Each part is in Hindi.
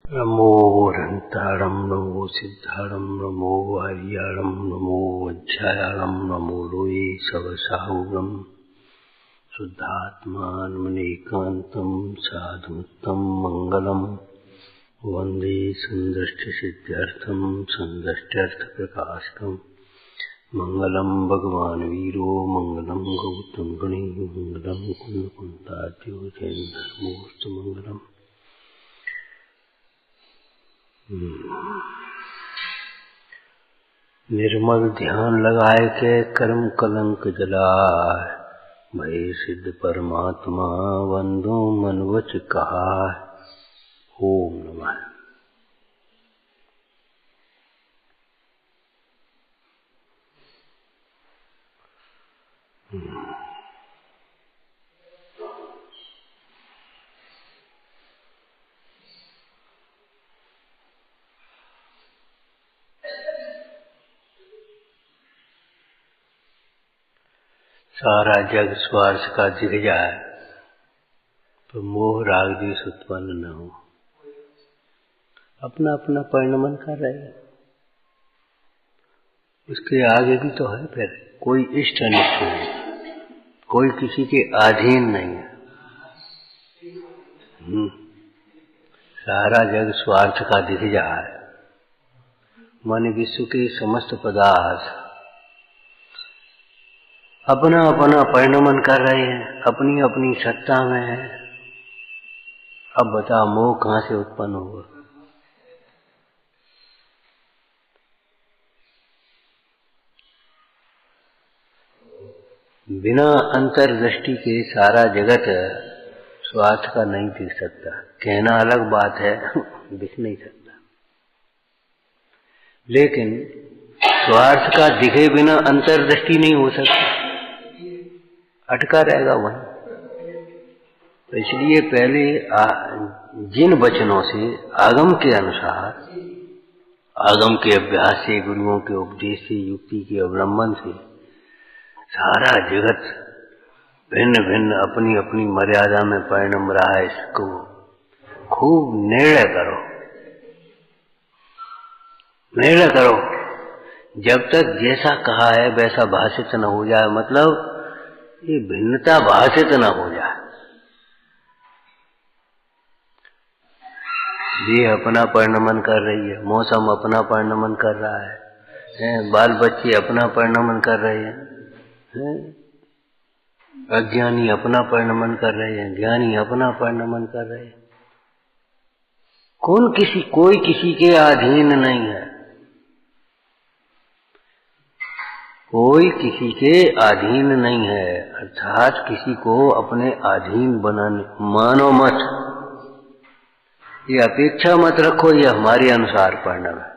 नमो हरन्तारं नमो सिद्धारं नमो हरियाणं नमो वज्रायाणं नमो लोये सवसाहुगं शुद्धात्मानमनेकान्तं साधुत्तं मङ्गलं वन्दे सन्दष्टसिद्ध्यर्थं सन्दष्ट्यर्थप्रकाशकं मङ्गलं भगवान् वीरो मङ्गलं गौतम गणे मङ्गलं कुन्दकुन्ताद्यो जयेन्द्रमोऽस्तु मङ्गलम्। निर्मल ध्यान लगाए के कर्म कलंक जलाए, भय सिद्ध परमात्मा वंदो मन वच कहा। ओम नमः। सारा जग स्वार्थ का दिख जाए तो मोह राग द्वेष उत्पन्न न हो। अपना अपना परिणमन कर रहे हैं, उसके आगे भी तो है। फिर कोई इष्ट अनिष्ट नहीं, कोई किसी के अधीन नहीं है। सारा जग स्वार्थ का दिख जाए, मन विश्व के समस्त पदार्थ अपना अपना परिणमन कर रहे हैं, अपनी अपनी सत्ता में है। अब बता मोह कहां से उत्पन्न होगा? बिना अंतर्दृष्टि के सारा जगत स्वार्थ का नहीं दिख सकता। कहना अलग बात है, दिख नहीं सकता। लेकिन स्वार्थ का दिखे बिना अंतर्दृष्टि नहीं हो सकती, अटका रहेगा वहीं। तो इसलिए पहले जिन वचनों से आगम के अनुसार, आगम के अभ्यास से, गुरुओं के उपदेश से, युक्ति के अवलंबन से सारा जगत भिन्न भिन्न अपनी अपनी मर्यादा में परिणम रहा है, इसको खूब निर्णय करो, निर्णय करो। जब तक जैसा कहा है वैसा भाषित न हो जाए, मतलब ये भिन्नता भाषित न हो जाए। देह अपना परिणमन कर रही है, मौसम अपना परिणमन कर रहा है, बाल बच्चे अपना परिणमन कर रहे हैं, अज्ञानी अपना परिणमन कर रहे हैं, ज्ञानी अपना परिणमन कर रहे हैं। कोई किसी के अधीन नहीं है, कोई किसी के अधीन नहीं है। अर्थात किसी को अपने अधीन बनाने मानो मत, ये अपेक्षा मत रखो ये हमारे अनुसार परिणम है।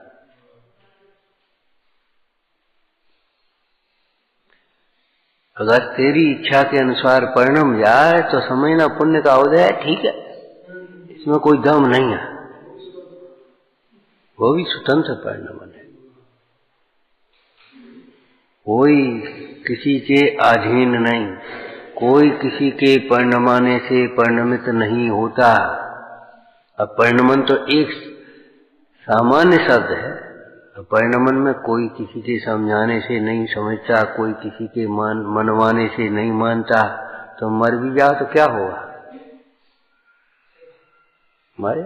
अगर तेरी इच्छा के अनुसार परिणम जाए तो समझना पुण्य का उदय है, ठीक है, इसमें कोई दम नहीं है, वो भी स्वतंत्र परिणमन है। कोई किसी के अधीन नहीं, कोई किसी के परिणमाने से परिणमित नहीं होता। अब परिणमन तो एक सामान्य शब्द है, परिणमन में कोई किसी के समझाने से नहीं समझता, कोई किसी के मनवाने से नहीं मानता। तो मर भी जाओ तो क्या होगा? मरे?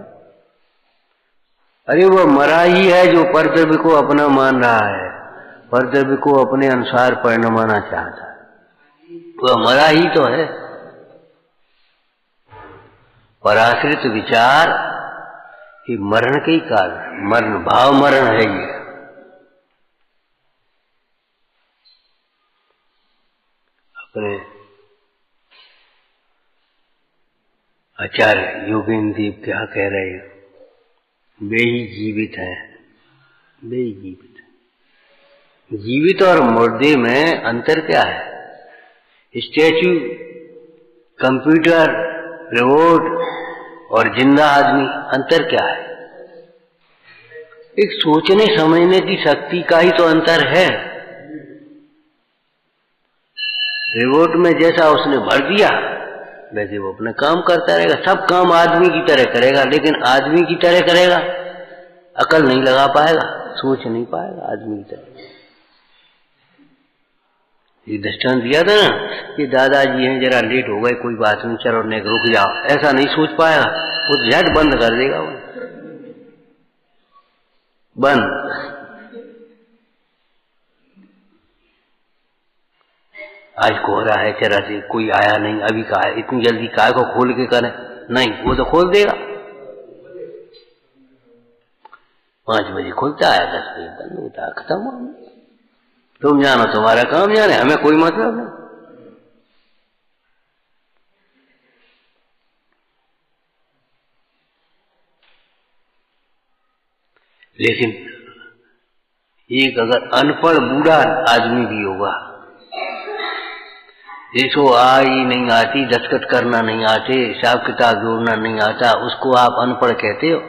अरे वो मरा ही है जो परद्रव्य को अपना मान रहा है, परद्रव्य को अपने अनुसार परिणमाना चाहता है, वह मरा ही तो है। पराश्रित विचार ये मरण के ही कारण, मरण भाव मरण है। ये अपने आचार्य योगेंद्र देव क्या कह रहे हैं? वे ही जीवित हैं, वे ही जीवित। जीवित और मुर्दे में अंतर क्या है? स्टैच्यू, कंप्यूटर, रोबोट और जिंदा आदमी, अंतर क्या है? एक सोचने समझने की शक्ति का ही तो अंतर है। रोबोट में जैसा उसने भर दिया वैसे वो अपने काम करता रहेगा। सब काम आदमी की तरह करेगा, लेकिन आदमी की तरह करेगा, अकल नहीं लगा पाएगा, सोच नहीं पाएगा आदमी की तरह। ये दृष्टांत दिया था ना कि दादाजी हैं, जरा लेट हो गए, कोई बात नहीं, चलो नेक रुक जाओ, ऐसा नहीं सोच पाएगा, वो झट बंद कर देगा, वो बंद। आज कोहरा है, चरा से कोई आया नहीं, अभी कहा इतनी जल्दी काय को खोल के करे, नहीं, वो तो खोल देगा। 5 बजे खुलता है, 10 बजे बंद होता है, खत्म हो। तुम जानो तुम्हारा काम जाने, हमें कोई मतलब नहीं। लेकिन एक अगर अनपढ़ बूढ़ा आदमी भी होगा, जिसको आई नहीं आती, दस्तखत करना नहीं आते, हिसाब किताब जोड़ना नहीं आता, उसको आप अनपढ़ कहते हो?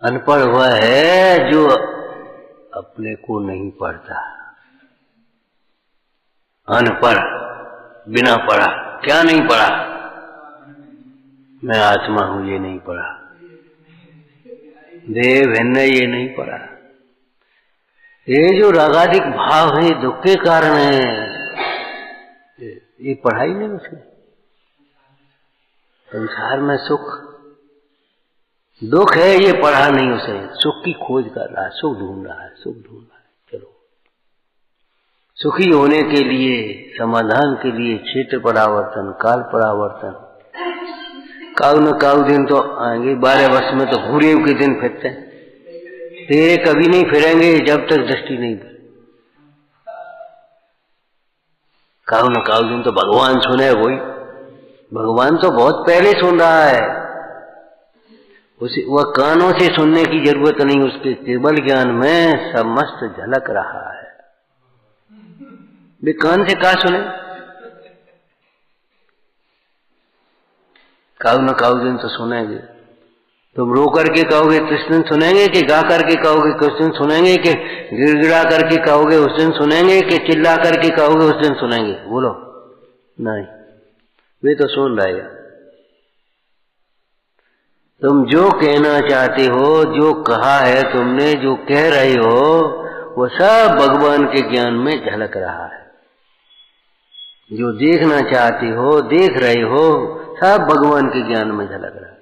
अनपढ़ वह है जो अपने को नहीं पढ़ता। अनपढ़, बिना पढ़ा। क्या नहीं पढ़ा? मैं आत्मा हूं, ये नहीं पढ़ा। देव भिन्न, ये नहीं पढ़ा। ये जो रागादिक भाव है, दुख के कारण है, ये पढ़ाई नहीं उसने। संसार में सुख दुख है, ये पढ़ा नहीं उसे। सुख की खोज कर रहा है, सुख ढूंढ रहा है, सुख ढूंढ रहा है। चलो, सुखी होने के लिए, समाधान के लिए क्षेत्र परावर्तन, काल परावर्तन, काउ न काउ दिन तो आएंगे। 12 वर्ष में तो भूरेव के दिन फिरते हैं, तेरे कभी नहीं फिरेंगे जब तक दृष्टि नहीं। काउ न काउ दिन तो भगवान सुने, वही भगवान तो बहुत पहले सुन रहा है। उसे वह कानों से सुनने की जरूरत नहीं, उसके केवल ज्ञान में समस्त झलक रहा है। वे कान से क्या सुने? काउ न काउ दिन तो सुनेंगे। तुम रो करके कहोगे तो उस दिन सुनेंगे, कि गा करके कहोगे कि उस दिन सुनेंगे, कि गिड़गिड़ा करके कहोगे उस दिन सुनेंगे, कि चिल्ला करके कहोगे उस दिन सुनेंगे? बोलो, नहीं, वे तो सुन रहे हैं। तुम जो कहना चाहते हो, जो कहा है तुमने, जो कह रहे हो, वो सब भगवान के ज्ञान में झलक रहा है। जो देखना चाहते हो, देख रहे हो, सब भगवान के ज्ञान में झलक रहा है।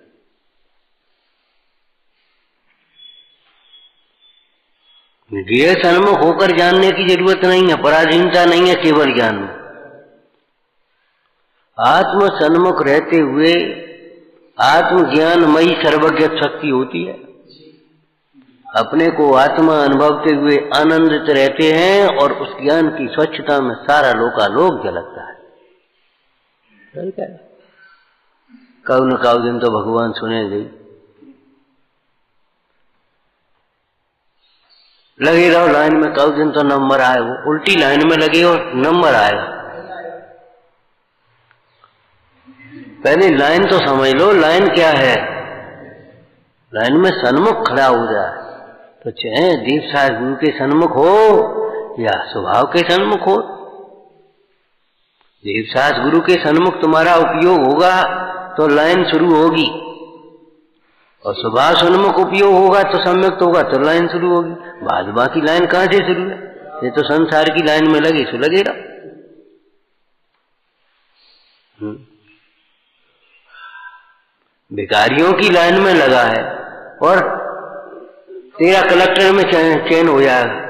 ये सन्मुख होकर जानने की जरूरत नहीं है, पराधीनता नहीं है केवल ज्ञान में। आत्म सन्मुख रहते हुए आत्मज्ञानमयी सर्वज्ञ शक्ति होती है। अपने को आत्मा अनुभवते हुए आनंदित रहते हैं, और उस ज्ञान की स्वच्छता में सारा लोकालोक झलकता है। ठीक है, कौ न कौ दिन तो भगवान सुनेंगे। लगे रहो लाइन में, कौ दिन तो नंबर आए। वो उल्टी लाइन में लगे और नंबर आएगा। पहले लाइन तो समझ लो, लाइन क्या है। लाइन में सन्मुख खड़ा हो जाए, तो चाहे दीपसार गुरु के सन्मुख हो या स्वभाव के सन्मुख हो, दीपसार गुरु के सन्मुख तुम्हारा उपयोग होगा तो लाइन शुरू होगी, और स्वभाव सन्मुख उपयोग होगा तो सम्यक होगा तो लाइन शुरू होगी। बाद बाकी लाइन कहां से शुरू है? ये तो संसार की लाइन में लगे सो लगेगा। भिखारियों की लाइन में लगा है, और तेरा कलेक्टर में चैन हो जाएगा।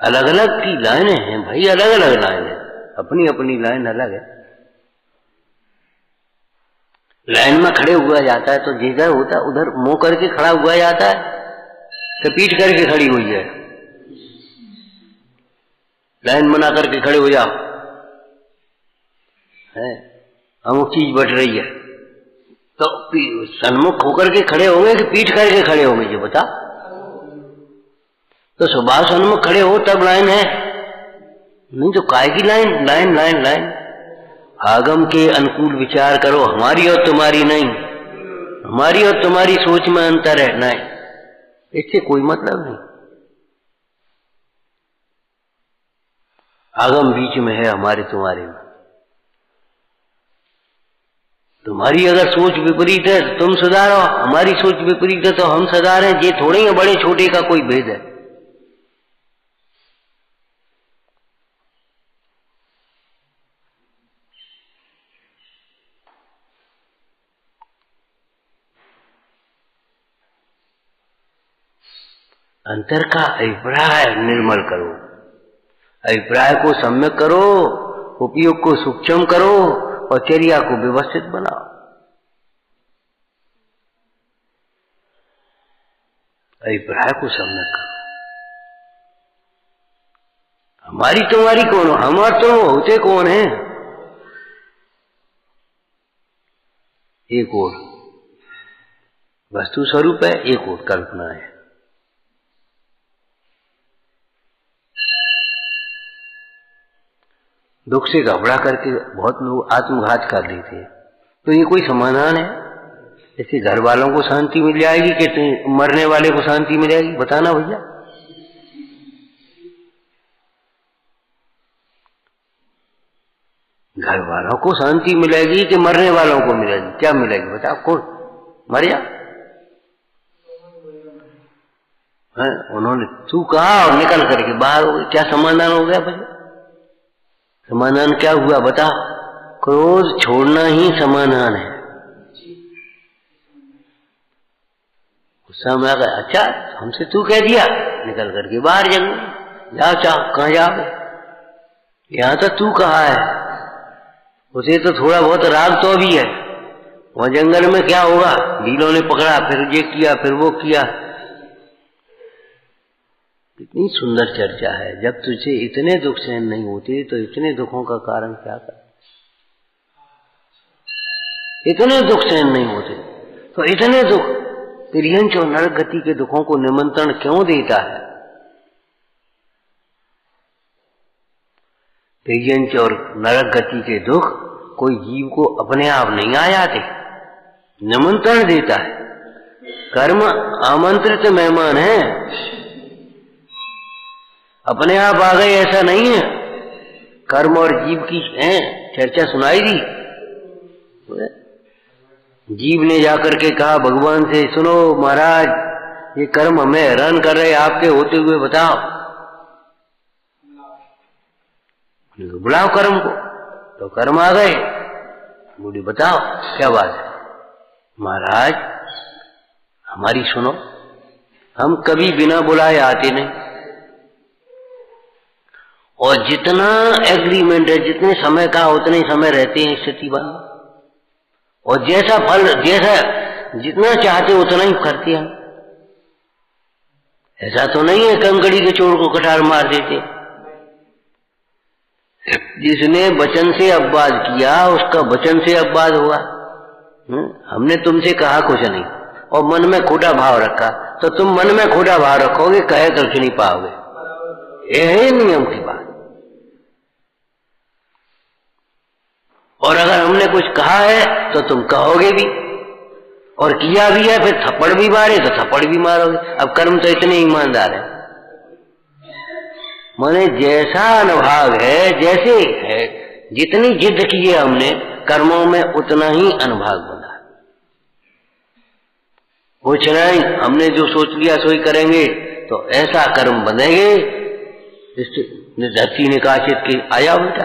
अलग अलग की लाइनें हैं भाई, अलग अलग लाइन है, अपनी अपनी लाइन अलग है। लाइन में खड़े हुआ जाता है तो जिधर होता है उधर मुंह करके खड़ा हुआ जाता है, तो पीठ करके खड़ी हुई है। लाइन बना करके खड़े हो जाओ, है अमुक चीज बट रही है, तो सन्मुख होकर के खड़े होंगे कि पीठ करके खड़े होंगे? ये बता। तो स्वभाव सन्मुख खड़े हो तब लाइन है, नहीं तो काय की लाइन? Line line line. आगम के अनुकूल विचार करो, हमारी और तुम्हारी नहीं, हमारी और तुम्हारी सोच में अंतर है। नहीं, इससे कोई मतलब नहीं। आगम बीच में है हमारे तुम्हारे में। तुम्हारी अगर सोच विपरीत है तो तुम सुधारो, हमारी सोच विपरीत है तो हम सुधारें। ये थोड़े ही बड़े छोटे का कोई भेद है। अंतर का अभिप्राय निर्मल करो, अभिप्राय को सम्यक करो, उपयोग को सूक्ष्म करो और चर्या को व्यवस्थित बनाओ। अभिप्राय को सम्यक करो। हमारी तुम्हारी कौन हो? हम और तुम होते कौन है? एक और वस्तु स्वरूप है, एक और कल्पना है। दुख से घबरा करके बहुत लोग आत्मघात कर लेते हैं। तो ये कोई समाधान है? जैसे घर वालों को शांति मिल जाएगी कि मरने वाले को शांति मिलेगी? बताना भैया। घर वालों को शांति मिलेगी कि मरने वालों को मिलेगी? क्या मिलेगी बताओ? कौन मर जा? उन्होंने तू कहा और निकल करके बाहर हो गए। क्या समाधान हो गया भैया? समाधान क्या हुआ बता? क्रोध छोड़ना ही समाधान है। गुस्सा में आ गया, अच्छा हमसे तू कह दिया, निकल करके बाहर जाओ, चाहो कहाँ जाओगे? यहां तो तू कहा है, उसे तो थोड़ा बहुत राग तो भी है। वहां जंगल में क्या होगा? भीलों ने पकड़ा, फिर ये किया, फिर वो किया। कितनी सुंदर चर्चा है। जब तुझे इतने दुख सहन नहीं होते तो इतने दुखों का कारण क्या कर? इतने दुख सहन नहीं होते तो इतने दुख तिर्यंच और नरक गति के दुखों को निमंत्रण क्यों देता है? तिर्यंच और नरक गति के दुख कोई जीव को अपने आप नहीं आ जाते, निमंत्रण देता है। कर्म आमंत्रित मेहमान है, अपने आप आ गए ऐसा नहीं है। कर्म और जीव की चर्चा सुनाई दी। जीव ने जाकर के कहा भगवान से, सुनो महाराज ये कर्म हमें हैरान कर रहे, आपके होते हुए बताओ। बुलाओ कर्म को। तो कर्म आ गए, बोली बताओ क्या बात है? महाराज हमारी सुनो, हम कभी बिना बुलाए आते नहीं, और जितना एग्रीमेंट है, जितने समय का उतने समय रहते हैं स्थिति बन, और जैसा फल जैसा जितना चाहते उतना ही करते हैं। ऐसा तो नहीं है कंकड़ी के चोर को कटार मार देते। जिसने वचन से अपवाद किया उसका वचन से अपवाद हुआ। हमने तुमसे कहा कुछ नहीं और मन में खोटा भाव रखा, तो तुम मन में खोटा भाव रखोगे, कहे करके नहीं पाओगे। यही नियम की बात। और अगर हमने कुछ कहा है तो तुम कहोगे भी, और किया भी है, फिर थप्पड़ भी मारे तो थप्पड़ भी मारोगे। अब कर्म तो इतने ईमानदार है, माने जैसा अनुभाग है, जैसे है, जितनी जिद की है हमने कर्मों में उतना ही अनुभाग बना। कुछ नहीं, हमने जो सोच लिया सोई करेंगे तो ऐसा कर्म बनेंगे। धरती ने कहा चित की आया बेटा,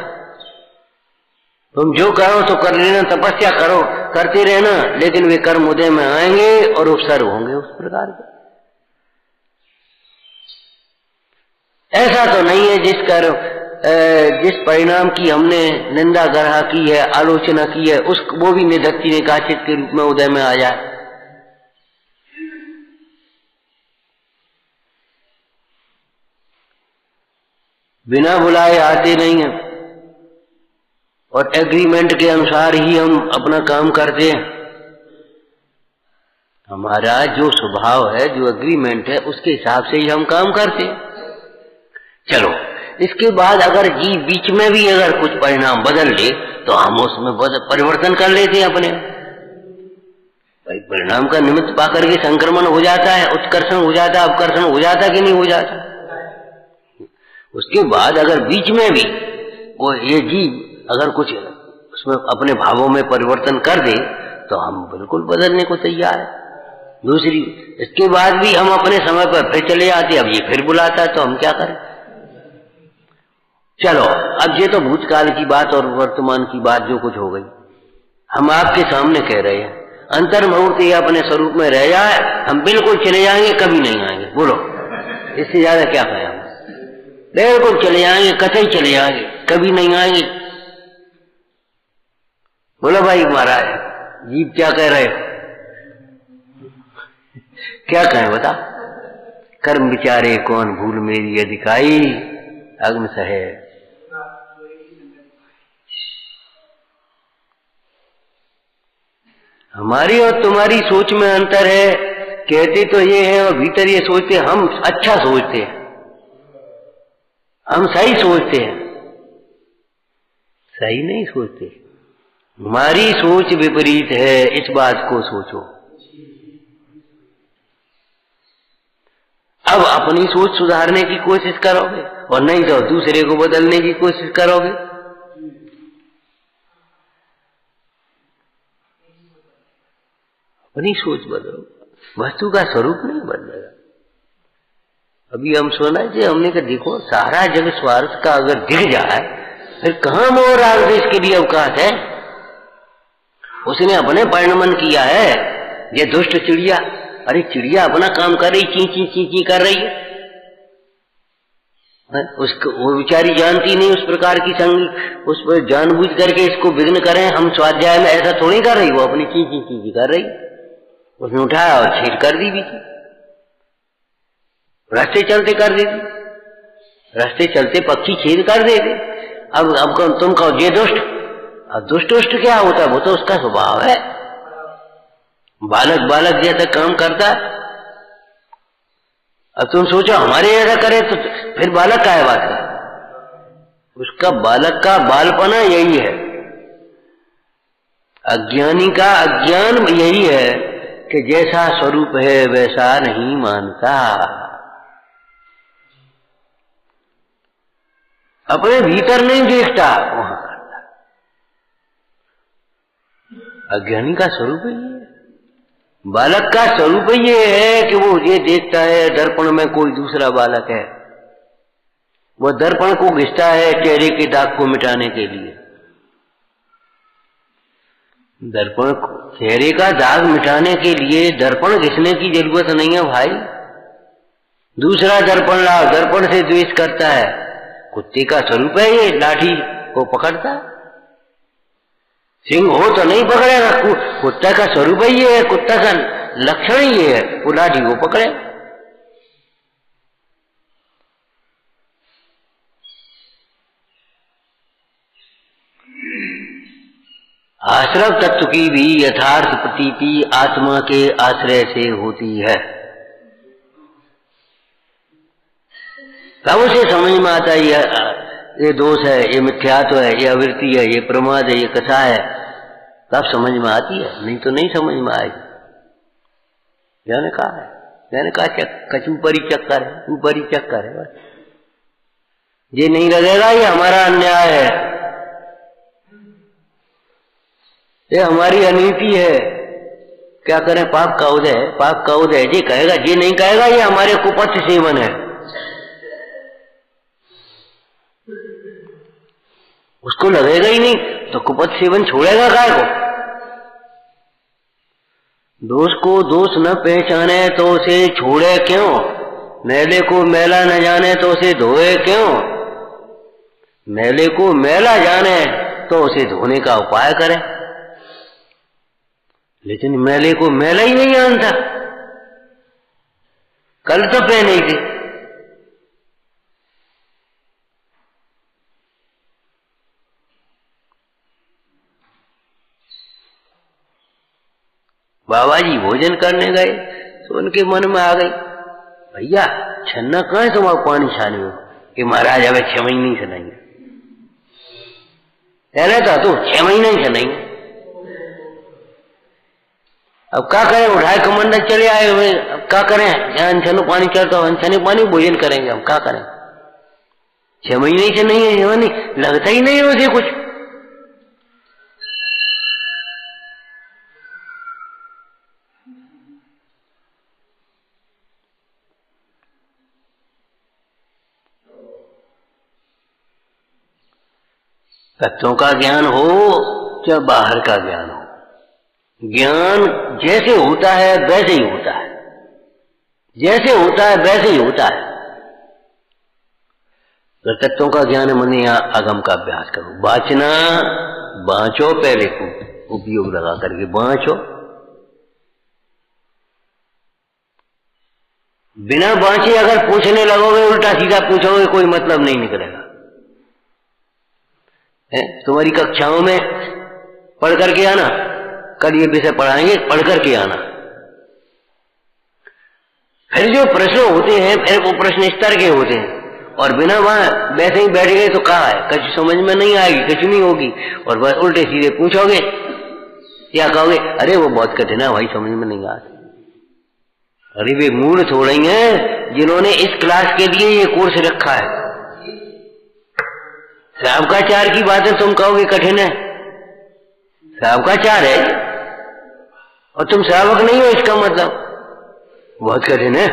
तुम जो करो तो कर लेना, तपस्या करो, करते रहना, लेकिन वे कर्म उदय में आएंगे और उपसर्ग होंगे उस प्रकार के। ऐसा तो नहीं है जिस परिणाम की हमने निंदा ग्रह की है, आलोचना की है, उस वो भी निधत्ती ने काचित के रूप में उदय में आ जाए। बिना बुलाए आते नहीं है और एग्रीमेंट के अनुसार ही हम अपना काम करते हैं। हमारा जो स्वभाव है, जो एग्रीमेंट है, उसके हिसाब से ही हम काम करते हैं। चलो, इसके बाद अगर जीव बीच में भी अगर कुछ परिणाम बदल ले तो हम उसमें परिवर्तन कर लेते हैं अपने। भाई परिणाम का निमित्त पाकर के संक्रमण हो जाता है, उत्कर्षण हो जाता है, अपकर्षण हो जाता कि नहीं हो जाता। उसके बाद अगर बीच में भी वो ये जीव अगर कुछ उसमें अपने भावों में परिवर्तन कर दे तो हम बिल्कुल बदलने को तैयार है। दूसरी, इसके बाद भी हम अपने समय पर फिर चले जाते, अब ये फिर बुलाता है तो हम क्या करें। चलो अब ये तो भूतकाल की बात और वर्तमान की बात जो कुछ हो गई, हम आपके सामने कह रहे हैं अंतर मुहूर्त ये अपने स्वरूप में रह जाए, हम बिल्कुल चले जाएंगे, कभी नहीं आएंगे। बोलो इससे ज्यादा क्या कहें हम। बिल्कुल चले जाएंगे, कतई चले जाएंगे, कभी नहीं आएंगे। बोलो भाई महाराज जीव क्या कह रहे हो, क्या कहें बता। कर्म विचारे कौन भूल मेरी अधिकाई, अग्न सहे। हमारी और तुम्हारी सोच में अंतर है, कहते तो ये है और भीतर ये सोचते हम अच्छा सोचते हैं, हम सही सोचते हैं, सही नहीं सोचते। हमारी सोच विपरीत है, इस बात को सोचो। अब अपनी सोच सुधारने की कोशिश करोगे और नहीं तो दूसरे को बदलने की कोशिश करोगे। अपनी सोच बदलो, वस्तु का स्वरूप नहीं बदलेगा। अभी हम सुना कि हमने कहा देखो सारा जग स्वार्थ का अगर गिर जाए फिर कहां मोह राग देश के लिए अवकाश है। उसने अपने परिणमन किया है। ये दुष्ट चिड़िया, अरे चिड़िया अपना काम कर रही, ची ची ची ची कर रही है, उसको वो बेचारी जानती नहीं उस प्रकार की संग, उस पर जानबूझ करके इसको विघ्न करें हम स्वाध्याय में, ऐसा थोड़ी कर रही, वो अपनी ची ची ची ची कर रही। उसने उठाया और छेद कर दी भी थी, रास्ते चलते कर देती, रास्ते चलते पक्षी छेद कर देते। अब तुम कहो ये दुष्ट, अब दुष्ट क्या होता है, वो तो उसका स्वभाव है, बालक बालक जैसा काम करता है। अब तुम सोचो हमारे जैसा करे तो फिर बालक का है बात है, उसका बालक का बालपना यही है। अज्ञानी का अज्ञान यही है कि जैसा स्वरूप है वैसा नहीं मानता, अपने भीतर नहीं देखता, वहां करता। अज्ञानी का स्वरूप ही है, बालक का स्वरूप ये है कि वो ये देखता है दर्पण में कोई दूसरा बालक है, वो दर्पण को घिसता है चेहरे के दाग को मिटाने के लिए। दर्पण चेहरे का दाग मिटाने के लिए दर्पण घिसने की जरूरत नहीं है भाई। दूसरा दर्पण लाओ, दर्पण से द्वेष करता है, कुत्ते का स्वरूप है ये, लाठी को पकड़ता है, सिंह हो तो नहीं पकड़ेगा, कुत्ता का स्वरूप ही ये है, कुत्ता का लक्षण ही ये है, वो लाठी को पकड़े। आश्रव तत्व की भी यथार्थ प्रतीति आत्मा के आश्रय से होती है। तब उसे समझ में आता है ये दोष है, ये मिथ्यात्व है, ये अवृत्ति है, ये प्रमाद है, ये कथा है, तब समझ में आती है, नहीं तो नहीं समझ में आएगी। मैंने कहा ऊपरी चक्कर है, ऊपरी चक्कर है, बस ये नहीं लगेगा ये हमारा अन्याय है, ये हमारी अनीति है, क्या करें, पाप का उदय है, पाप का उदय ये कहेगा, ये नहीं कहेगा ये हमारे कुपथ सेवन है। उसको लगेगा ही नहीं तो कुपथ सेवन छोड़ेगा काय को। दोष को दोष न पहचाने तो उसे छोड़े क्यों, मैले को मैला न जाने तो उसे धोए क्यों, मैले को मैला जाने तो उसे धोने का उपाय करे। लेकिन मैले को मैला ही नहीं जानता, कल तो पहने थे। बाबा जी भोजन करने गए तो उनके मन में आ गई, भैया छन्ना कहां है तुम्हारा पानी छाने में, कि महाराज अब 6 महीने से नहीं, पहले तो 6 महीने से नहीं। अब क्या करें, उठाए कमंडल चले आए हुए, अब क्या करें, यहाँ अनछनु पानी चलता हो, अनछने पानी भोजन करेंगे, हम क्या करें। 6 महीने से नहीं है जवानी, लगता ही नहीं है उसे कुछ। तत्वों का ज्ञान हो या बाहर का ज्ञान हो, ज्ञान जैसे होता है वैसे ही होता है, जैसे होता है वैसे ही होता है। तो तत्वों का ज्ञान मन या आगम का अभ्यास करो, बाँचना बाँचो, पहले को उपयोग लगा करके बाँचो। बिना बाँचे अगर पूछने लगोगे, उल्टा सीधा पूछोगे, कोई मतलब नहीं निकलेगा। तुम्हारी कक्षाओं में पढ़ करके आना, कल ये विषय पढ़ाएंगे, पढ़ करके आना। फिर जो प्रश्न होते हैं, फिर वो प्रश्न इस तरह के होते हैं, और बिना वहां वैसे ही बैठ गए तो कहा है, कुछ समझ में नहीं आएगी, कुछ नहीं होगी, और बस उल्टे सीधे पूछोगे या कहोगे अरे वो बहुत कठिन है भाई, समझ में नहीं आता। अरे वे मूल थोड़े ही हैं जिन्होंने इस क्लास के लिए ये कोर्स रखा है। श्रावकाचार की बातें तुम कहोगे कठिन है, श्रावकाचार है और तुम श्रावक नहीं हो, इसका मतलब बहुत कठिन है।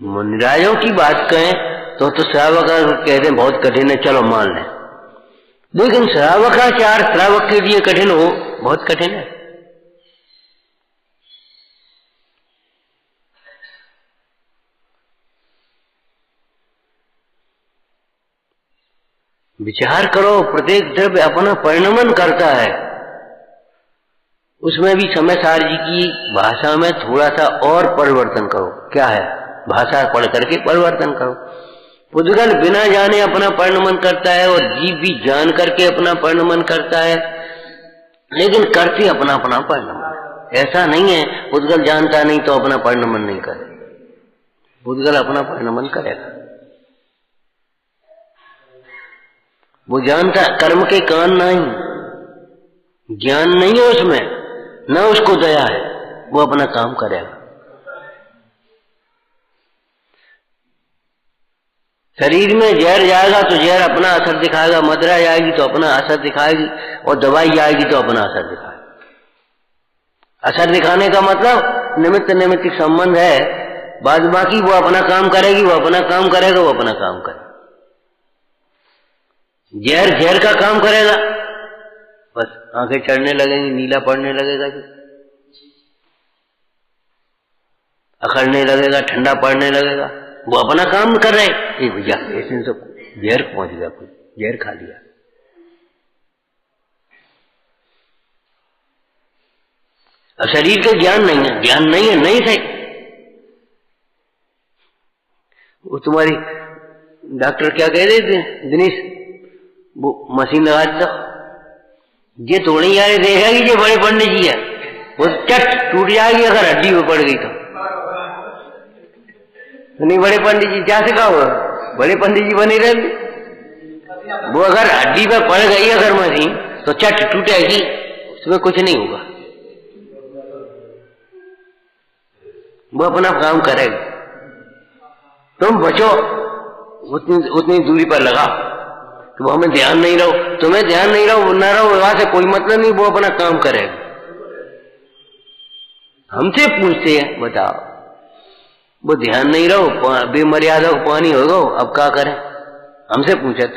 मुनिराजों की बात कहें तो श्रावक कहते हैं बहुत कठिन है, चलो मान लें, लेकिन श्रावकाचार श्रावक के लिए कठिन हो, बहुत कठिन है। विचार करो, प्रत्येक द्रव्य अपना परिणमन करता है, उसमें भी समय सार जी की भाषा में थोड़ा सा और परिवर्तन करो। क्या है? भाषा पढ़ करके परिवर्तन करो। पुद्गल बिना जाने अपना परिणमन करता है और जीव भी जान करके अपना परिणमन करता है, लेकिन करते अपना अपना परिणमन। ऐसा नहीं है पुद्गल जानता नहीं तो अपना परिणमन नहीं करे, पुद्गल अपना परिणमन करेगा। वो जानता कर्म के कान नहीं, ज्ञान नहीं है उसमें, न उसको दया है, वो अपना काम करेगा। शरीर में जहर जाएगा तो जहर अपना असर दिखाएगा, मदिरा जाएगी तो अपना असर दिखाएगी, और दवाई जाएगी तो अपना असर दिखाएगी। असर दिखाने का मतलब निमित्त निमित्त संबंध है, बाद बाकी वो अपना काम करेगी, वो अपना काम करेगा, वो अपना काम करेगा। जहर जहर का काम करेगा, बस आंखें चढ़ने लगेंगी, नीला पड़ने लगेगा, जो अखड़ने लगेगा, ठंडा पड़ने लगेगा, वो अपना काम कर रहे हैं। भैया ऐसे तो जहर पहुंच गया, कोई जहर खा लिया। अब शरीर का ज्ञान नहीं है, ज्ञान नहीं है, नहीं सही। वो तुम्हारी डॉक्टर क्या कह रहे थे दिनेश, वो मशीन लगा देता, ये थोड़ी यार देखा कि ये बड़े पंडित जी है, वो चट टूट जाएगी अगर हड्डी में पड़ गई तो नहीं। बड़े पंडित जी क्या सिखा हुआ, बड़े पंडित जी बने रहे, वो अगर हड्डी पे पड़ गई अगर मशीन तो चट टूटेगी, उसमें कुछ नहीं होगा, वो अपना काम करेगा। तुम बचो, उतनी दूरी पर लगा, तो हमें ध्यान नहीं रहो, तुम्हें ध्यान नहीं रहो न रहो, वहां से कोई मतलब नहीं, वो अपना काम करेगा। हमसे पूछते हैं बताओ, वो ध्यान नहीं रहो, बेमर्यादा को पानी होगा, अब क्या करें, हमसे पूछे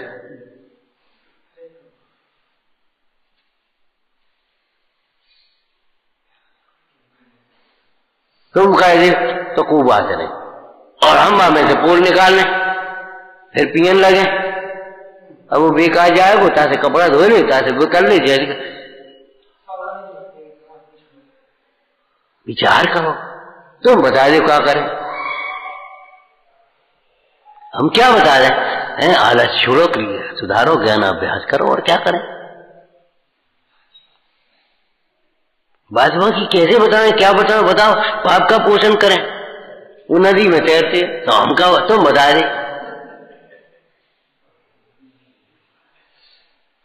तुम कह दे तो कोई बात नहीं, और हम हमें से पोल निकाल लें, फिर पियन लगे। अब वो बेकार जाए, वो तासे कपड़ा धो ले, तासे वो कर ले, जैसे विचार करो, तुम बता दो क्या करें, हम क्या बता दें। आलस छोड़ो, क्रिया सुधारो, ज्ञान अभ्यास करो, और क्या करें। बात की कैसे बताएं, क्या बताओ, बताओ पाप का पोषण करें। वो नदी में तैरते तो हम क्या, तुम बता दे।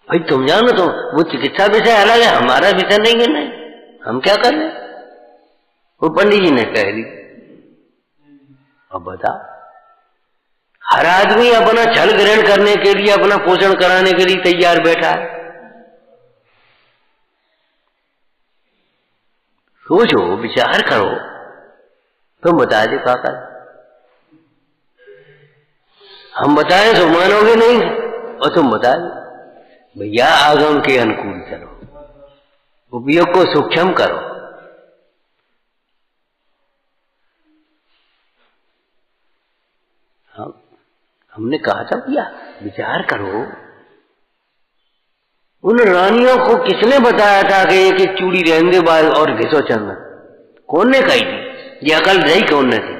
भाई तुम जानो, तो वो चिकित्सा विषय अलग है, हमारा विषय नहीं है। नहीं, हम क्या कर रहे? वो पंडित जी ने कह दी। अब बता, हर आदमी अपना छल ग्रहण करने के लिए, अपना पोषण कराने के लिए तैयार बैठा है। सोचो, विचार करो, तुम बता दे काका। हम बताएं तो मानोगे नहीं, और तुम बता दो भैया आगम के अनुकूल चलो, उपयोग को सूक्ष्म करो। हमने कहा था भैया विचार करो, उन रानियों को किसने बताया था कि एक एक चूड़ी रहने दे बाल और घिसो चंदन? कौन ने कही थी? ये अकल रही कौन ने थी?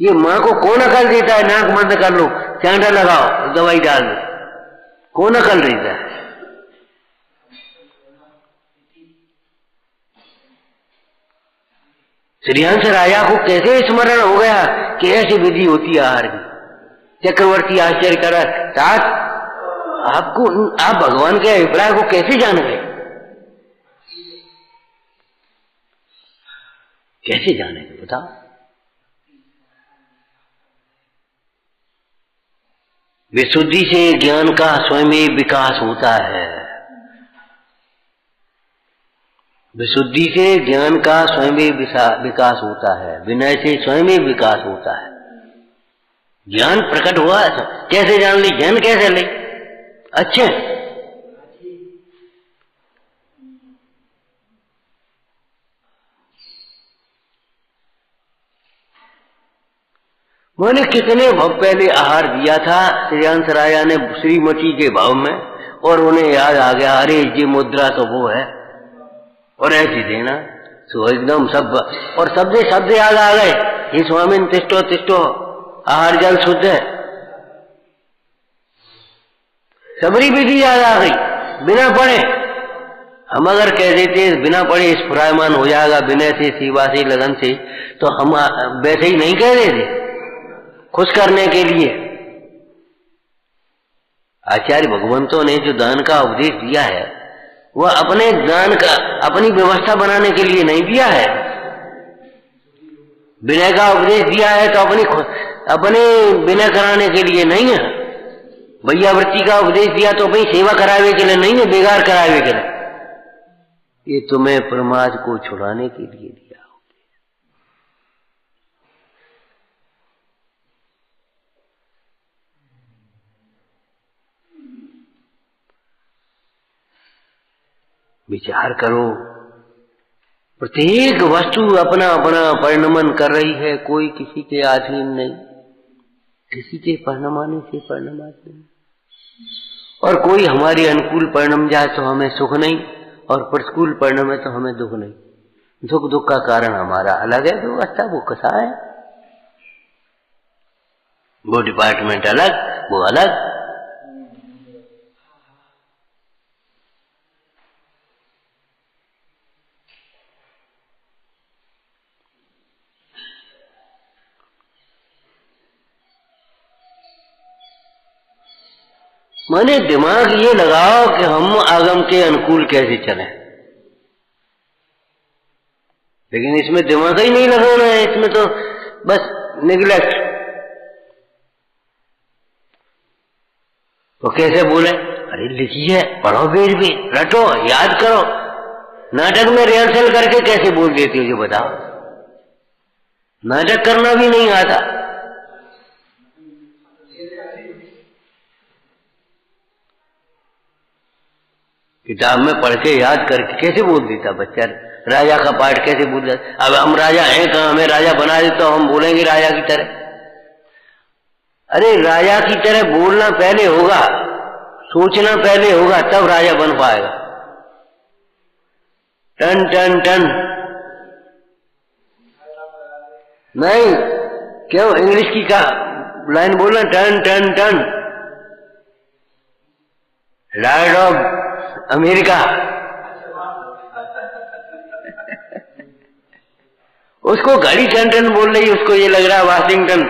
ये माँ को कौन अकल देता है? नाक बंद कर लो, चांटा लगाओ, दवाई डाल दो, कौन अकल देता है? श्रीहंस राजा को कैसे स्मरण हो गया कि ऐसी विधि होती है आहार की? चक्रवर्ती आश्चर्य करा, तात आपको, आप भगवान के अभिप्राय को कैसे जान गए? कैसे जाने बताओ? विशुद्धि से ज्ञान का स्वयं विकास होता है। विशुद्धि से ज्ञान का स्वयं विकास होता है, विनय से स्वयं विकास होता है। ज्ञान प्रकट हुआ, कैसे जान ली? ज्ञान कैसे ले? अच्छे मैंने कितने भाव पहले आहार दिया था श्रीहंस राजा ने श्रीमती के भाव में, और उन्हें याद आ गया, अरे ये मुद्रा तो वो है, और ऐसी देना तो एकदम सब, और शब्द याद आ गए, हे स्वामी तिष्ठो तिष्ठो, आहार जल शुद्ध है। सबरी विधि याद आ गई बिना पढ़े। हम अगर कह देते बिना पढ़े स्फुरायमान हो जाएगा विनय से, सेवा से, लगन से, तो हम वैसे ही नहीं कह देते खुश करने के लिए। आचार्य भगवंतों ने जो दान का उपदेश दिया है, वह अपने दान का, अपनी व्यवस्था बनाने के लिए नहीं दिया है। विनय का उपदेश दिया है तो अपने विनय कराने के लिए नहीं है। वैयावृत्ति का उपदेश दिया तो अपनी सेवा करावे के लिए नहीं है, बेगार करावे के लिए। ये तुम्हें प्रमाद को छुड़ाने के लिए दिया। विचार करो, प्रत्येक वस्तु अपना अपना परिणमन कर रही है, कोई किसी के अधीन नहीं, किसी के परिणमाने से परिणमात नहीं। और कोई हमारे अनुकूल परिणम जाए तो हमें सुख नहीं, और प्रतिकूल परिणम है तो हमें दुख नहीं। दुख का कारण हमारा अलग है, व्यवस्था वो कसा है, वो डिपार्टमेंट अलग, वो अलग। मैंने दिमाग ये लगाओ कि हम आगम के अनुकूल कैसे चलें, लेकिन इसमें दिमाग ही नहीं लगाना है, इसमें तो बस निगलेक्ट। तो कैसे बोले? अरे लिखिए, पढ़ो, वेद भी रटो, याद करो। नाटक में रिहर्सल करके कैसे बोल देती हो ये बताओ? नाटक करना भी नहीं आता। किताब में पढ़ के याद करके कैसे बोल देता बच्चा? राजा का पाठ कैसे बोल देता? अब हम राजा हैं कहाँ, हमें राजा बना दे तो हम बोलेंगे राजा की तरह। अरे राजा की तरह बोलना पहले होगा, सोचना पहले होगा, तब राजा बन पाएगा। टन टन टन नहीं, क्यों इंग्लिश की का लाइन बोलना, टन टन टन। लॉर्ड ऑफ अमेरिका, उसको घड़ी टन टन बोल रही, उसको ये लग रहा है वाशिंगटन।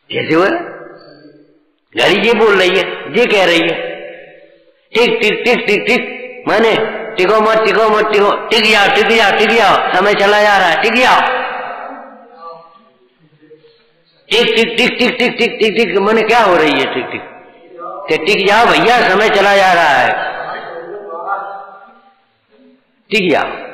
कैसे हुआ? गाड़ी ये बोल रही है, ये कह रही है टिक टिक टिक टिक टिक, माने टिको मत टिको मत टिको, टिक जाओ टिक जाओ टिक जाओ, समय चला जा रहा है, टिक जाओ, टिक टिक टिक टिक टिक टिक टिक टिक, माने क्या हो रही है टिक टिक, कि टिक जाओ भैया समय चला जा रहा है, टिक जाओ।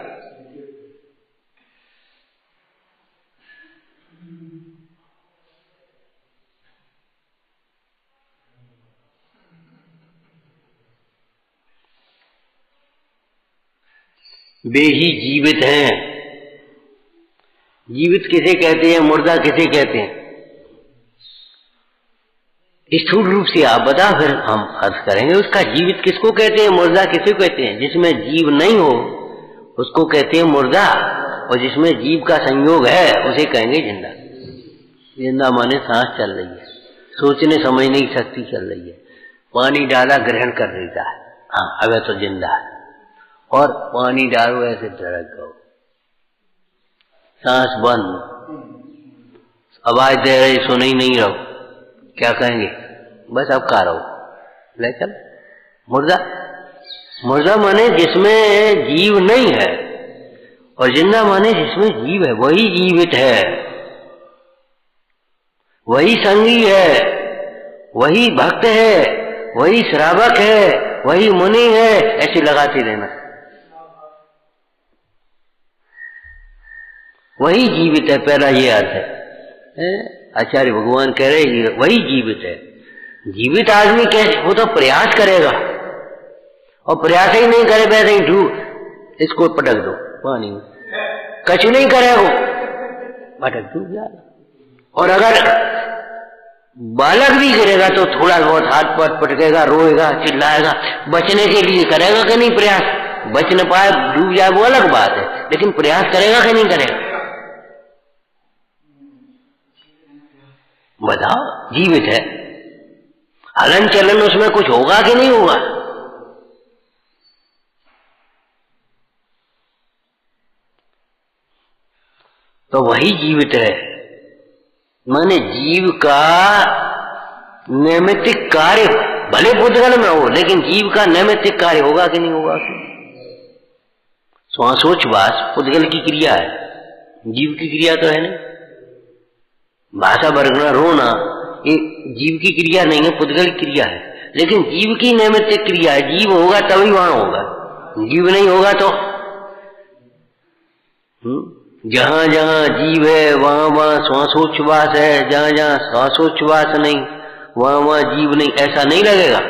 वे ही जीवित हैं। जीवित किसे कहते हैं, मुर्दा किसे कहते हैं? स्थूल रूप से आप बता, फिर हम अर्थ करेंगे उसका। जीवित किसको कहते हैं, मुर्दा किसे कहते हैं? जिसमें जीव नहीं हो उसको कहते हैं मुर्दा, और जिसमें जीव का संयोग है उसे कहेंगे जिंदा। जिंदा माने सांस चल रही है, सोचने समझने की शक्ति चल रही है, पानी डाला ग्रहण कर लेता है, हाँ अब तो जिंदा है। और पानी डालो ऐसे ढड़क गो, सांस बंद, आवाज दे रही सुन ही नहीं रहो, क्या कहेंगे? बस अब का रहो, ले चल मुर्दा। मुर्दा माने जिसमें जीव नहीं है, और जिंदा माने जिसमें जीव है, वही जीवित है, वही संगी है, वही भक्त है, वही श्रावक है, वही मुनि है, ऐसे लगाते रहना। वही जीवित है, पहला ये अर्थ है। आचार्य भगवान कह रहे वही जीवित है। जीवित आदमी कैसे? वो तो प्रयास करेगा, और प्रयास ही नहीं करे वैसे ही डूब, इसको पटक दो पानी में, कछु नहीं करे वो, पटक डूब जाएगा। और अगर बालक भी करेगा तो थोड़ा बहुत हाथ पर पटकेगा, रोएगा, चिल्लाएगा, बचने के लिए करेगा कि नहीं प्रयास? बच न पाए डूब जाए वो अलग बात है, लेकिन प्रयास करेगा कि नहीं करेगा? बताओ, जीवित है, हलन चलन उसमें कुछ होगा कि नहीं होगा? तो वही जीवित है। माने जीव का नैमित्तिक कार्य भले बुद्धगल में हो, लेकिन जीव का नैमित्तिक कार्य होगा कि नहीं होगा? श्वासोच्छ्वास पुद्गल की क्रिया है, जीव की क्रिया तो है नहीं। भाषा बरगना रोना ये जीव की क्रिया नहीं है, पुद्गल की क्रिया है, लेकिन जीव की नैमित्तिक क्रिया है। जीव होगा तभी वहां होगा, जीव नहीं होगा तो जहां जहां जीव है वहां वहां श्वासोच्छ्वास है, जहां जहां श्वासोच्छ्वास नहीं वहां वहां जीव नहीं, ऐसा नहीं लगेगा।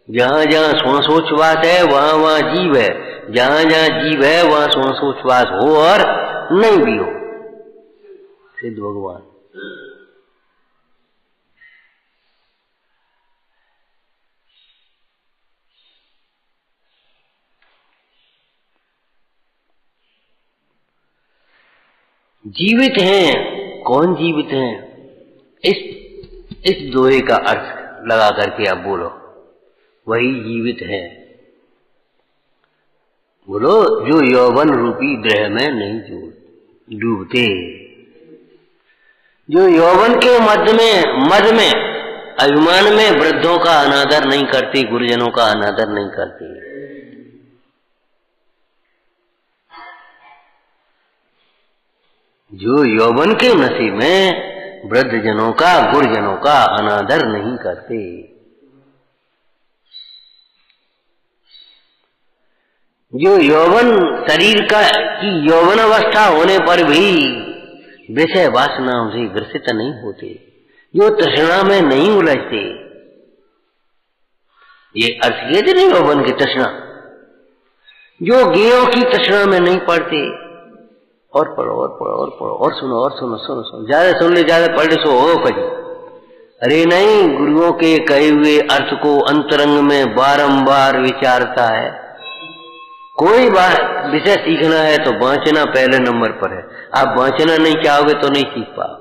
जहां जहां श्वासोच्छ्वास है वहां वहां जीव है, जहां जहां जीव है वहां श्वासोच्छ्वास हो और नहीं भी हो। सिद्ध भगवान जीवित हैं। कौन जीवित हैं? इस दोहे का अर्थ लगा करके आप बोलो, वही जीवित है। बोलो, जो यौवन रूपी ग्रह में नहीं डूबते, जो यौवन के मद में अभिमान में वृद्धों का अनादर नहीं करते, गुरुजनों का अनादर नहीं करते, जो यौवन के नशे में वृद्धजनों का गुरुजनों का अनादर नहीं करते, जो यौवन शरीर की यौवन अवस्था होने पर भी विषय वासनाओं से ग्रसित नहीं होते, जो तृष्णा में नहीं उलझते। ये अर्थ ये नहीं यौवन की तृष्णा, जो गेयों की तृष्णा में नहीं पड़ते। और पढ़ो और पढ़ो और पढ़ो और सुनो, ज्यादा सुन ले ज्यादा पढ़ ले सो हो कभी। अरे नहीं, गुरुओं के कहे हुए अर्थ को अंतरंग में बारंबार विचारता है। कोई बात विषय सीखना है तो वांचना पहले नंबर पर है। आप वांचना नहीं चाहोगे तो नहीं सीख पाओ।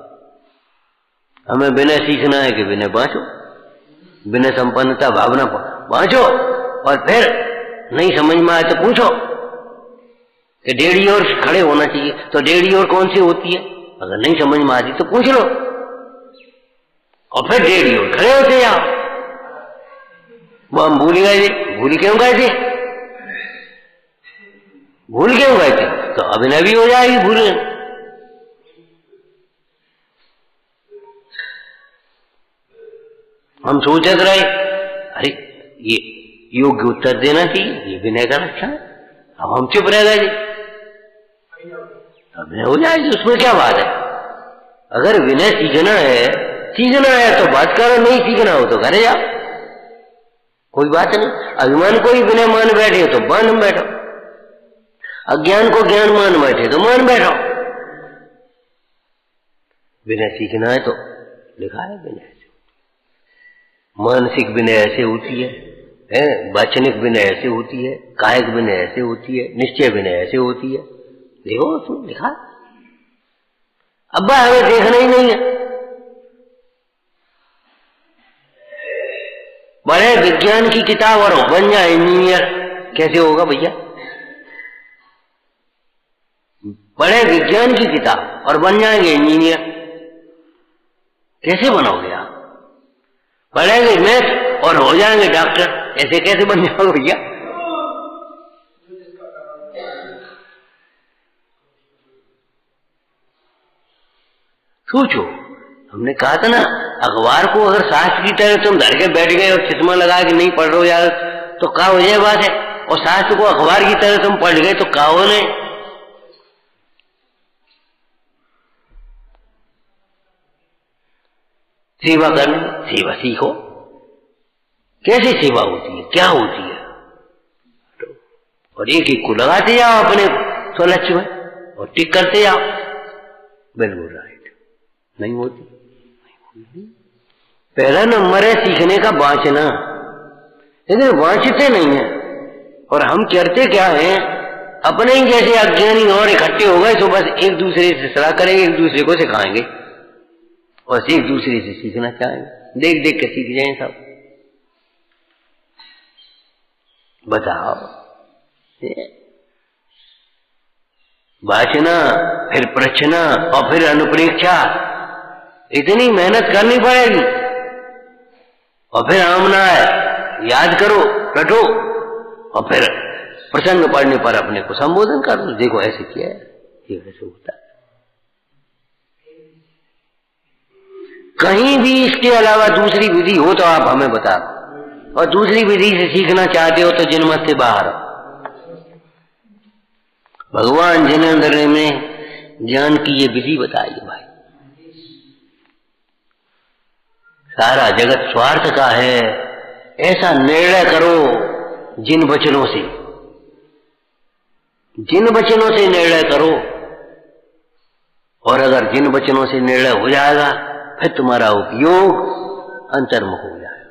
हमें विनय सीखना है कि विनय वांचो, विनय संपन्नता भावना वांचो, और फिर नहीं समझ में आए तो पूछो। कि 1.5 ओर खड़े होना चाहिए, तो 1.5 ओर कौन सी होती है? अगर नहीं समझ में आती तो पूछ लो और फिर 1.5 ओर खड़े होते जाओ। वो हम भूल गए थे। भूल क्यों गए थे? भूल क्यों गए थे? तो अभिनय भी हो जाएगी भूल। हम सोचते रहे अरे ये योग्य उत्तर देना चाहिए, ये विनय का लक्षण है, अब हम चुप रह गए। अभिनय हो जाएगी, उसमें क्या बात है? अगर विनय सीखना है तो बात करो, नहीं सीखना हो तो घरे जाओ, कोई बात नहीं। अभिमान को ही विनय मान बैठे तो मान बैठो, अज्ञान को ज्ञान मान बैठे तो मान बैठो। विनय सीखना है तो लिखा है विनय से। मानसिक विनय ऐसे होती है, वचनिक विनय ऐसे होती है, कायिक विनय ऐसे होती है, निश्चय विनय ऐसे होती है। देखो उसमें लिखा। अब्बा हमें देखना ही नहीं है। बड़े विज्ञान की किताब और बन जाए इंजीनियर, कैसे होगा भैया? बड़े विज्ञान की किताब और बन जाएंगे इंजीनियर, कैसे बनोगे आप? पढ़ेंगे मैथ और हो जाएंगे डॉक्टर, ऐसे कैसे बन जाओगे भैया? सोचो, हमने कहा था ना, अखबार को अगर शास्त्र की तरह तुम धर के बैठ गए और चश्मा लगा के नहीं पढ़ रहे हो यार तो क्या हो जाए बात है, और शास्त्र को अखबार की तरह तुम पढ़ गए तो क्या हो नहीं। सेवा करने, सेवा सीखो, कैसे सेवा होती है, क्या होती है, और एक एक को लगाते जाओ अपने स्वलक्ष्य में और टिक करते जाओ। बिल्कुल राइट। नहीं होती, पहला नंबर है सीखने का वांछना, लेकिन वांछते नहीं है। और हम करते क्या हैं, अपने ही जैसे अज्ञानी और इकट्ठे हो गए तो बस एक दूसरे से सलाह करेंगे, एक दूसरे को सिखाएंगे और एक दूसरे से सीखना चाहेंगे, देख देख के सीख जाएं सब। बताओ, वाचना, फिर प्रश्ना और फिर अनुप्रेक्षा, इतनी मेहनत करनी पड़ेगी। और फिर आमना है, याद करो, रटो, और फिर प्रसंग पढ़ने पर अपने को संबोधन कर दो, देखो ऐसे किया है, ये ऐसे होता है। कहीं भी इसके अलावा दूसरी विधि हो तो आप हमें बताओ, और दूसरी विधि से सीखना चाहते हो तो जनमत से बाहर। भगवान जिनेंद्र में ज्ञान की ये विधि बताई भाई। सारा जगत स्वार्थ का है, ऐसा निर्णय करो जिन वचनों से, जिन वचनों से निर्णय करो, और अगर जिन वचनों से निर्णय हो जाएगा फिर तुम्हारा उपयोग अंतर्मुख हो जाएगा।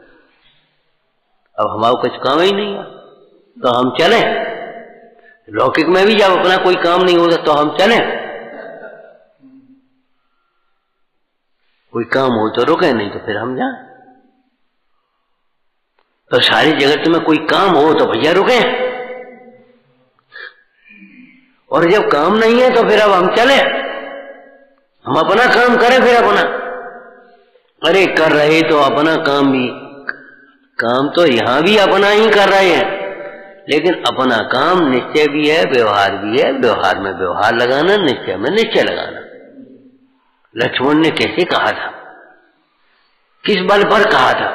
अब हमारा कुछ काम ही नहीं है तो हम चलें, लौकिक में भी जब अपना कोई काम नहीं होता तो हम चलें, कोई काम हो तो रुके, नहीं तो फिर हम जाएं। तो सारी जगत में कोई काम हो तो भैया रुके, और जब काम नहीं है तो फिर अब हम चले, हम अपना काम करें फिर अपना। अरे कर रहे तो अपना काम भी, काम तो यहां भी अपना ही कर रहे हैं, लेकिन अपना काम निश्चय भी है, व्यवहार भी है, व्यवहार में व्यवहार लगाना, निश्चय में निश्चय लगाना। लक्ष्मण ने कैसे कहा था, किस बल पर कहा था?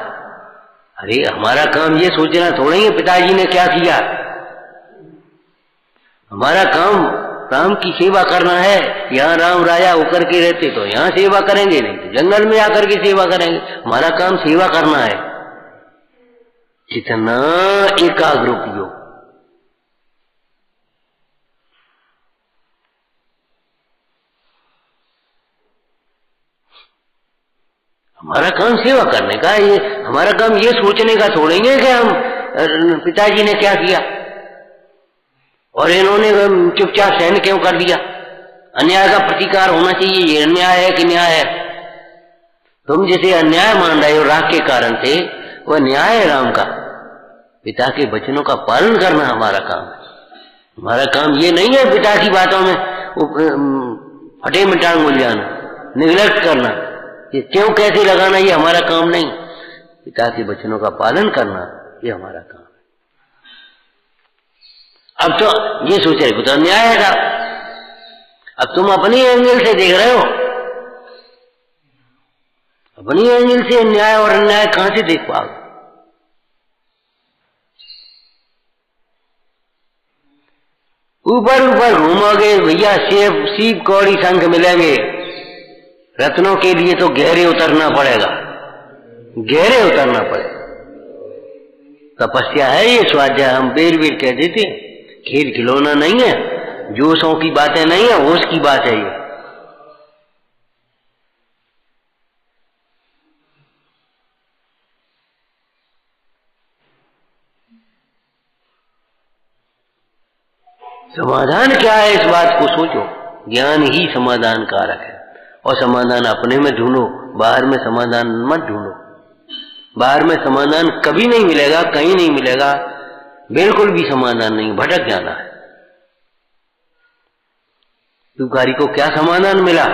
अरे हमारा काम ये सोचना थोड़ा ही है पिताजी ने क्या किया, हमारा काम राम की सेवा करना है। यहाँ राम राजा होकर के रहते तो यहाँ सेवा करेंगे, नहीं तो जंगल में आकर के सेवा करेंगे। हमारा काम सेवा करना है, इतना एकाग्र उपयोग। हमारा काम सेवा करने का, ये हमारा काम ये सोचने का छोड़ेंगे कि हम पिताजी ने क्या किया और इन्होंने चुपचाप सहन क्यों कर दिया। अन्याय का प्रतिकार होना चाहिए, ये अन्याय है कि न्याय है। तुम जिसे अन्याय मान रहे हो राग के कारण से, वह न्याय है राम का। पिता के वचनों का पालन करना हमारा काम है, हमारा काम ये नहीं है पिता की बातों में फटे में टांग उलझाना, निगलेक्ट करना, ये क्यों कैसे लगाना, ये हमारा काम नहीं। पिता के वचनों का पालन करना ये हमारा काम है। अब तो ये सोच रहे तो अन्याय है साहब, अब तुम अपनी एंगल से देख रहे हो, अपनी एंगल से न्याय और अन्याय कहां से देख पाओगे? ऊपर ऊपर घूमोगे भैया, सेब सीप कौड़ी शंख मिलेंगे, रत्नों के लिए तो गहरे उतरना पड़ेगा, गहरे उतरना पड़ेगा। तपस्या है ये, स्वाध्याय हम बेर बेर कह देते, खेल खिलौना नहीं है, जोशों की बातें नहीं है, होश की बात है ये। समाधान क्या है इस बात को सोचो। ज्ञान ही समाधान कारक है, और समाधान अपने में ढूंढो, बाहर में समाधान मत ढूंढो। बाहर में समाधान कभी नहीं मिलेगा, कहीं नहीं मिलेगा, बिल्कुल भी समाधान नहीं, भटक जाना है। तुकारी को क्या समाधान मिला?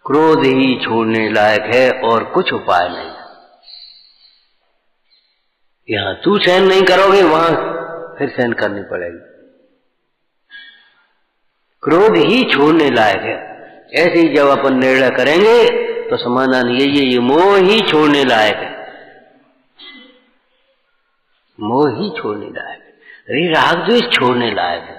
क्रोध ही छोड़ने लायक है और कुछ उपाय नहीं। यहां तू सहन नहीं करोगे, वहां फिर सहन करनी पड़ेगी। क्रोध ही छोड़ने लायक है, ऐसे ही जब अपन निर्णय करेंगे तो समाधान ये मोह ही छोड़ने लायक है, मोह ही छोड़ने लायक है, अरे राग द्वेष छोड़ने लायक है।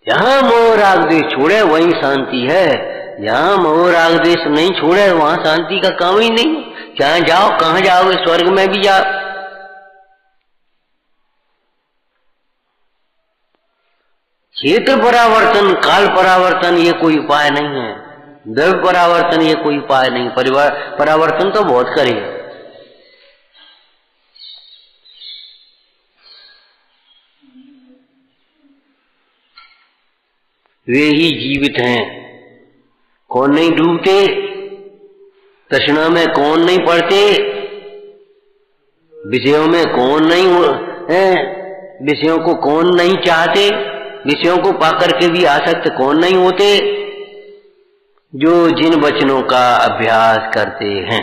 जहां मोह राग द्वेष छोड़े वहीं शांति है, जहां मोह राग द्वेष नहीं छोड़े वहां शांति का काम ही नहीं। जहां जाओ, कहां जाओगे? स्वर्ग में भी जाओ। क्षेत्र परावर्तन, काल परावर्तन ये कोई उपाय नहीं है, द्रव्य परावर्तन ये कोई उपाय नहीं। परिवार परावर्तन तो बहुत करे, वे ही जीवित हैं। कौन नहीं डूबते, तृष्णा में कौन नहीं पड़ते, विषयों में कौन नहीं है, विषयों को कौन नहीं चाहते, विषयों को पाकर के भी आसक्त कौन नहीं होते? जो जिन वचनों का अभ्यास करते हैं,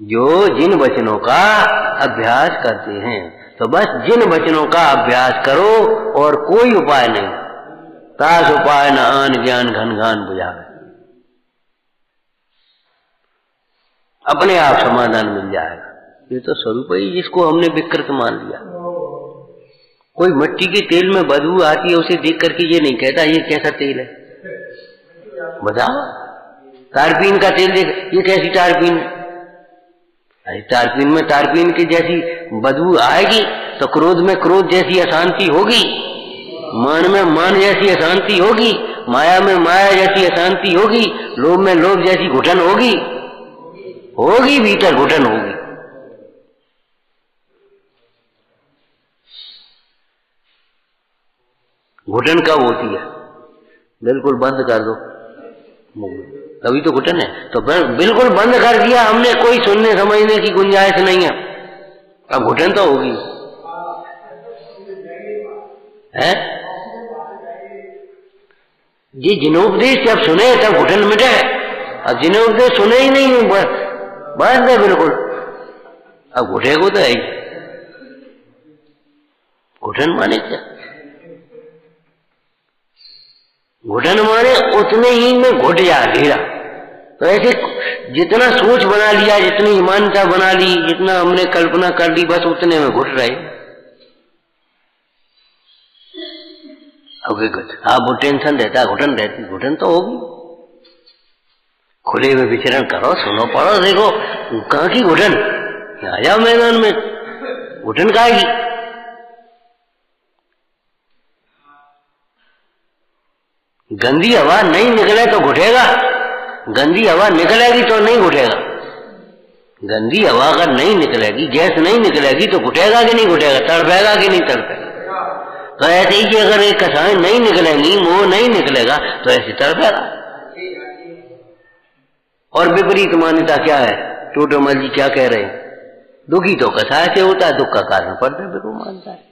जो जिन वचनों का अभ्यास करते हैं। तो बस जिन वचनों का अभ्यास करो और कोई उपाय नहीं। तास उपाय न आन ज्ञान घन घान बुझावे, अपने आप समाधान मिल जाएगा। ये तो स्वरूप ही जिसको हमने विकृत मान लिया। कोई मिट्टी के तेल में बदबू आती है, उसे देख करके ये नहीं कहता ये कैसा तेल है, बताओ। तारपीन का तेल देख, ये कैसी तारपीन है? अरे तारपीन में तारपीन की जैसी बदबू आएगी तो क्रोध में क्रोध जैसी अशांति होगी, मान में मान जैसी अशांति होगी, माया में माया जैसी अशांति होगी, लोभ में लोभ जैसी घुटन होगी, होगी भीतर घुटन होगी। घुटन कब होती है? बिल्कुल बंद कर दो, तभी तो घुटन है। तो बिल्कुल बंद कर दिया हमने, कोई सुनने समझने की गुंजाइश नहीं है, अब घुटन तो होगी है। जी जिनोपदेश जब सुने तब घुटन मिटे, अब जिनोपदेश सुने ही नहीं, बंद है बिल्कुल, अब घुटेगो तो है। घुटन माने क्या? घुटन माने उतने ही में घुट जा घेरा। तो ऐसे जितना सोच बना लिया, जितनी मान्यता बना ली, जितना हमने कल्पना कर ली, बस उतने में घुट रहे। अब आप वो टेंशन रहता, घुटन रहती, घुटन तो होगी। खुले में विचरण करो, सुनो पढ़ो, देखो कहाँ की घुटन, आ जाओ मैदान में, घुटन काहेगी? गंदी हवा नहीं निकले तो घुटेगा, गंदी हवा निकलेगी तो नहीं घुटेगा। गंदी हवा अगर नहीं निकलेगी, गैस नहीं निकलेगी तो घुटेगा कि नहीं घुटेगा, तड़पेगा कि नहीं तड़पेगा। तो ऐसे ही कि अगर एक कसाएं नहीं निकलेंगी, मोह नहीं निकलेगा तो ऐसे तड़पेगा। और विपरीत मान्यता क्या है? टोटोमल जी क्या कह रहे हैं? दुखी तो कसाय से होता है, दुख का कारण कर्तव्य को मानता है।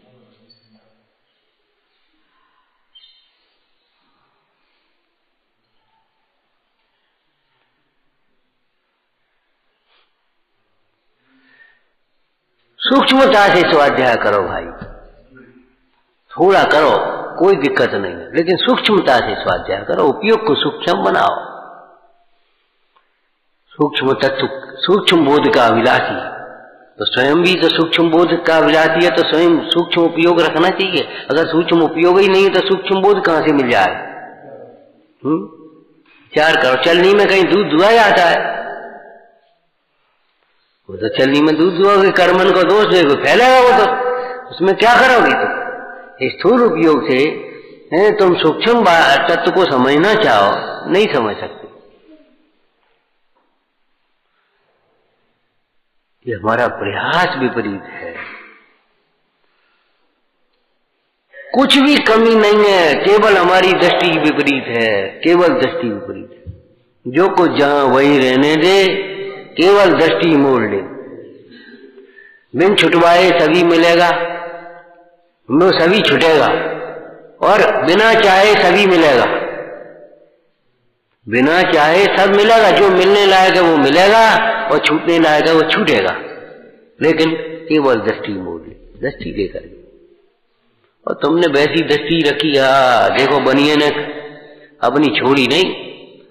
सूक्ष्मता से स्वाध्याय करो भाई, थोड़ा करो, कोई दिक्कत नहीं है, लेकिन सूक्ष्मता से स्वाध्याय करो, उपयोग को सूक्ष्म बनाओ। सूक्ष्म तत्व, सूक्ष्म बोध का अभिलाषी, तो स्वयं भी तो सूक्ष्म बोध का अभिलाषी है, तो स्वयं सूक्ष्म उपयोग रखना चाहिए। अगर सूक्ष्म उपयोग ही नहीं है तो सूक्ष्म बोध कहां से मिल जाए? विचार करो, चलनी में कहीं दूध दुआ जाता है? वो तो चलनी में दूध दुआओगे, कर्मन को दोष देगा, फैलेगा वो तो, उसमें क्या करोगे तुम? स्थूल उपयोग से तुम सूक्ष्म तत्व को समझना चाहो, नहीं समझ सकते। ये हमारा प्रयास विपरीत है, कुछ भी कमी नहीं है, केवल हमारी दृष्टि विपरीत है, केवल दृष्टि विपरीत है। जो कुछ जहां वही रहने दे, केवल दृष्टि मोड़ ले। बिन छुटवाए सभी मिलेगा, वो सभी छुटेगा, और बिना चाहे सभी मिलेगा। बिना चाहे सब मिलेगा, जो मिलने लायक है वो मिलेगा, और छूटने लायक है वो छूटेगा, लेकिन केवल दृष्टि मोड़ ले, दृष्टि लेकर। और तुमने वैसी दृष्टि रखी, देखो बनिए ने अपनी छोड़ी नहीं,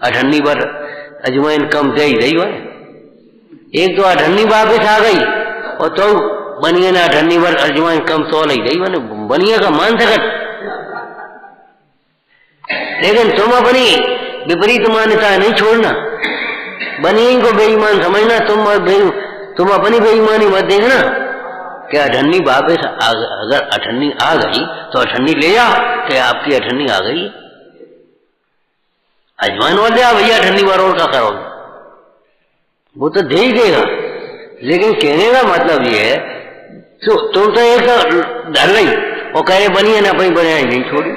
अठन्नी बार अजवाइन कम दे ही वह एक तो अठन्नी वापिस आ गई, और तो बनिए ना अठन्नी बार अजवाइन कम तो नहीं गई, मैंने बनिए का मान सकत। लेकिन तुम अपनी विपरीत मान्यता नहीं छोड़ना, बनिए को बेईमान समझना, तुम अपनी बेईमानी मत देखना कि अठन्नी वापिस अगर अठन्नी आ गई तो अठन्नी ले जाओ, कि आपकी अठन्नी आ गई, अजवाइन और ले भैया अठन्नी बार और क्या करोगे? वो तो दे ही देगा। लेकिन कहने का मतलब ये है, तो तुम तो एक डर रही और कह रहे बनिए ना, अपनी बनाई नहीं छोड़ी।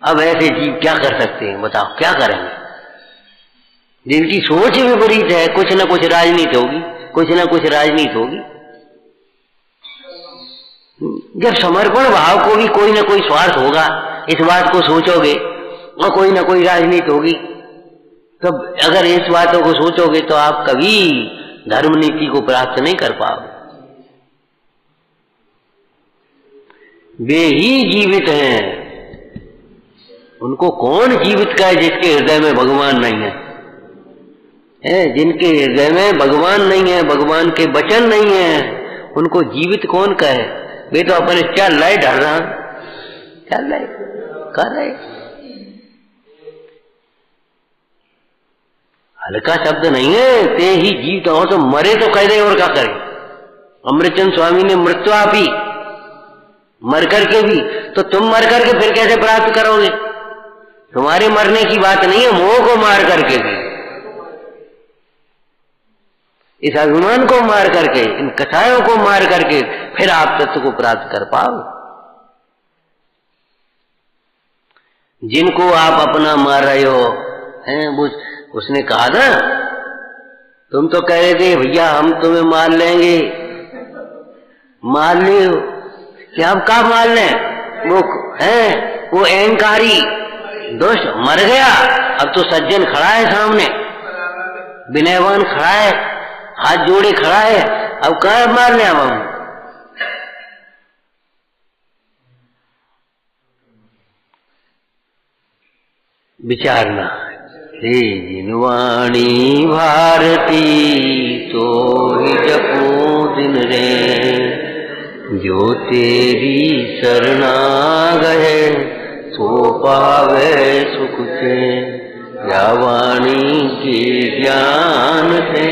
अब ऐसे जीव क्या कर सकते हैं बताओ, क्या करेंगे? जिनकी सोच विपरीत है, कुछ ना कुछ राजनीति होगी, कुछ ना कुछ राजनीति होगी। जब समर्पण भाव को भी कोई ना कोई स्वार्थ होगा, इस बात को सोचोगे, और कोई ना कोई राजनीति होगी, तो अगर इस बातों को सोचोगे तो आप कभी धर्म नीति को प्राप्त नहीं कर पाओगे। वे ही जीवित हैं, उनको कौन जीवित कहे जिसके हृदय में भगवान नहीं है? जिनके हृदय में भगवान नहीं है, भगवान के वचन नहीं है, उनको जीवित कौन कहे? वे तो अपने चल रहे, डर रहा, चल रहे, कर रहे। हल्का शब्द नहीं है, ते ही जीवित हो, तो मरे तो कह दे और क्या करे? अमृतचंद स्वामी ने मृत्यु पी, मर करके भी, तो तुम मर करके फिर कैसे प्राप्त करोगे? तुम्हारे मरने की बात नहीं है, मोह को मार करके भी, इस अभिमान को मार करके, इन कसायों को मार करके फिर आप तत्व को प्राप्त कर पाओ। जिनको आप अपना मार रहे हो, हैं, उसने कहा ना, तुम तो कह रहे थे भैया हम तुम्हें मार लेंगे, मार लियो, क्या हम कब मार लें? वो अहंकारी दुष्ट मर गया, अब तो सज्जन खड़ा है सामने, विनयवान खड़ा है, हाथ जोड़े खड़ा है, अब कहाँ मार लें हम? विचारना। हे जिनवाणी भारती तो ही जपो दिन रे, जो तेरी शरणा गए सो पावे सुख से, या वाणी के ज्ञान से